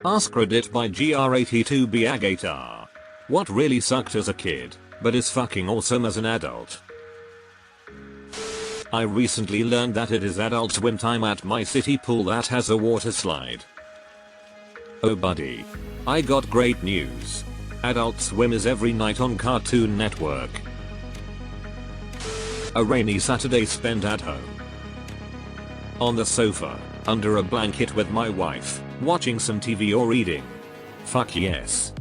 AskReddit by GR82BAgatar. What really sucked as a kid, but is fucking awesome as an adult? I recently learned that it is adult swim time at my city pool that has a water slide. Oh buddy. I got great news. Adult Swim is every night on Cartoon Network. A rainy Saturday spent at home. On the sofa, under a blanket with my wife, watching some TV or reading. Fuck yes.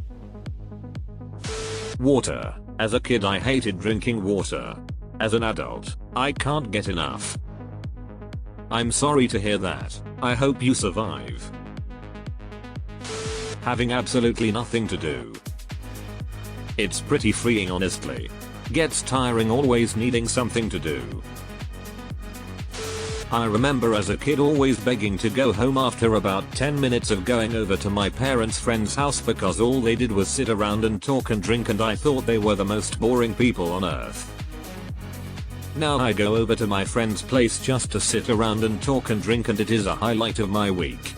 Water. As a kid I hated drinking water. As an adult, I can't get enough. I'm sorry to hear that. I hope you survive. Having absolutely nothing to do. It's pretty freeing honestly. Gets tiring always needing something to do. I remember as a kid always begging to go home after about 10 minutes of going over to my parents' friend's house because all they did was sit around and talk and drink and I thought they were the most boring people on earth. Now I go over to my friend's place just to sit around and talk and drink and it is a highlight of my week.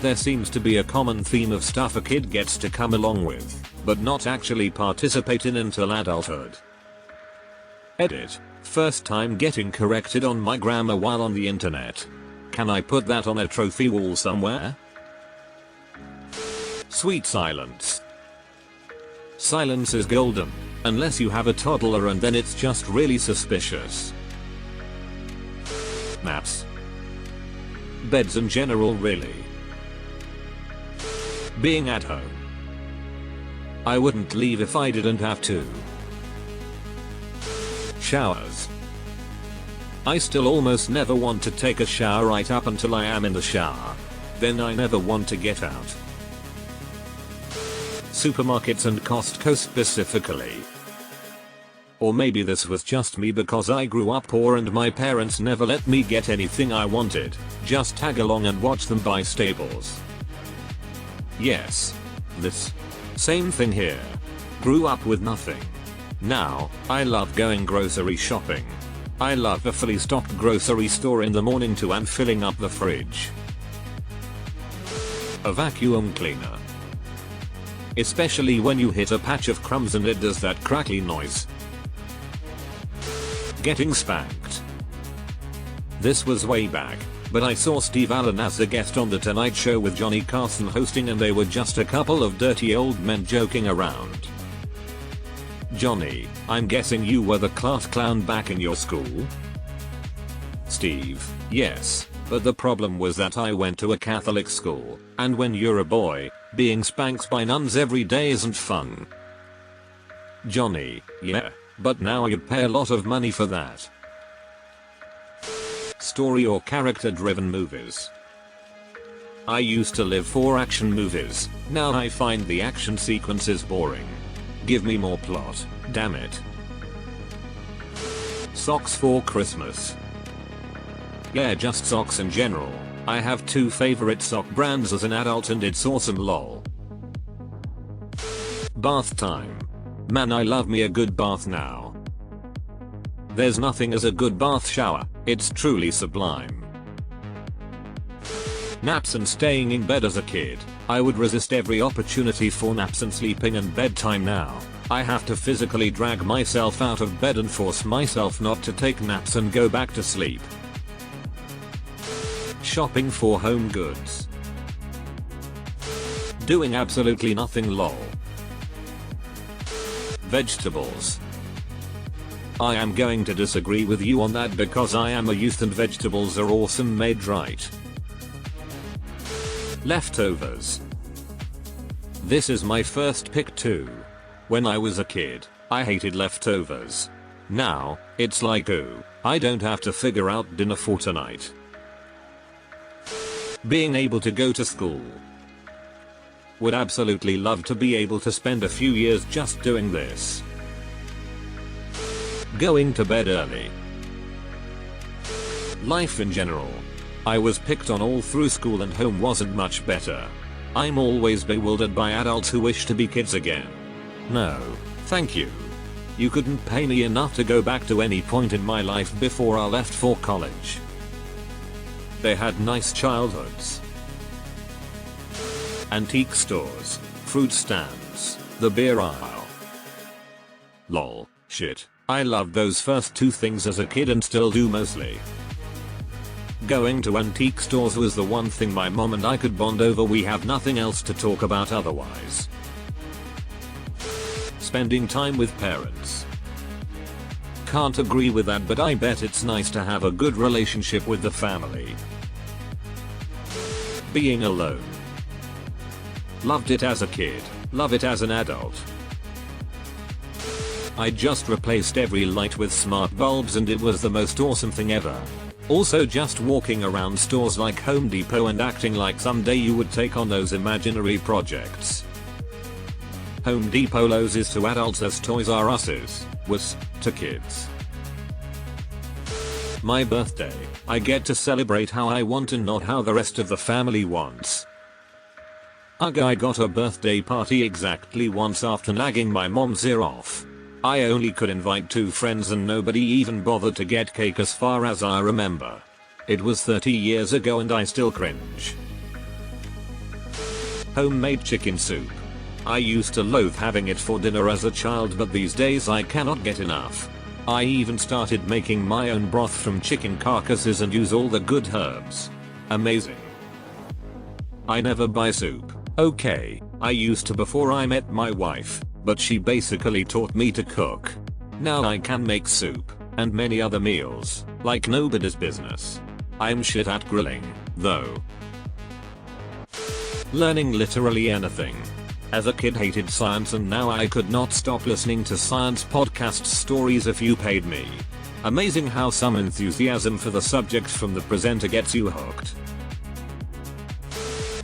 There seems to be a common theme of stuff a kid gets to come along with, but not actually participate in until adulthood. Edit. First time getting corrected on my grammar while on the internet. Can I put that on a trophy wall somewhere? Sweet silence. Silence is golden, unless you have a toddler and then it's just really suspicious. Naps. Beds in general really. Being at home. I wouldn't leave if I didn't have to. Showers. I still almost never want to take a shower right up until I am in the shower. Then I never want to get out. Supermarkets and Costco specifically. Or maybe this was just me because I grew up poor and my parents never let me get anything I wanted, just tag along and watch them buy staples. Yes. This. Same thing here. Grew up with nothing. Now, I love going grocery shopping. I love a fully stocked grocery store in the morning too and filling up the fridge. A vacuum cleaner. Especially when you hit a patch of crumbs and it does that crackly noise. Getting spanked. This was way back, but I saw Steve Allen as a guest on The Tonight Show with Johnny Carson hosting and they were just a couple of dirty old men joking around. Johnny, I'm guessing you were the class clown back in your school? Steve, yes, but the problem was that I went to a Catholic school, and when you're a boy, being spanked by nuns every day isn't fun. Johnny, yeah, but now you'd pay a lot of money for that. Story or character driven movies. I used to live for action movies, now I find the action sequences boring. Give me more plot, damn it. Socks for Christmas. Yeah, just socks in general. I have two favorite sock brands as an adult and it's awesome lol. Bath time. Man, I love me a good bath now. There's nothing as a good bath shower, it's truly sublime. Naps and staying in bed as a kid. I would resist every opportunity for naps and sleeping and bedtime now. I have to physically drag myself out of bed and force myself not to take naps and go back to sleep. Shopping for home goods. Doing absolutely nothing lol. Vegetables. I am going to disagree with you on that because I am a youth and vegetables are awesome made right. Leftovers. This is my first pick too. When I was a kid, I hated leftovers. Now, it's like ooh, I don't have to figure out dinner for tonight. Being able to go to school. Would absolutely love to be able to spend a few years just doing this. Going to bed early. Life in general. I was picked on all through school and home wasn't much better. I'm always bewildered by adults who wish to be kids again. No, thank you. You couldn't pay me enough to go back to any point in my life before I left for college. They had nice childhoods. Antique stores, fruit stands, the beer aisle. Lol, shit, I loved those first two things as a kid and still do mostly. Going to antique stores was the one thing my mom and I could bond over. We have nothing else to talk about otherwise. Spending time with parents. Can't agree with that, but I bet it's nice to have a good relationship with the family. Being alone. Loved it as a kid, love it as an adult. I just replaced every light with smart bulbs and it was the most awesome thing ever. Also just walking around stores like Home Depot and acting like someday you would take on those imaginary projects. Home Depot Lowe's is to adults as Toys R Us was to kids. My birthday, I get to celebrate how I want and not how the rest of the family wants. Ugh, I got a birthday party exactly once after nagging my mom's ear off. I only could invite 2 friends and nobody even bothered to get cake as far as I remember. It was 30 years ago and I still cringe. Homemade chicken soup. I used to loathe having it for dinner as a child, but these days I cannot get enough. I even started making my own broth from chicken carcasses and use all the good herbs. Amazing. I never buy soup. Okay, I used to before I met my wife, but she basically taught me to cook. Now I can make soup, and many other meals, like nobody's business. I'm shit at grilling, though. Learning literally anything. As a kid hated science and now I could not stop listening to science podcast stories if you paid me. Amazing how some enthusiasm for the subject from the presenter gets you hooked.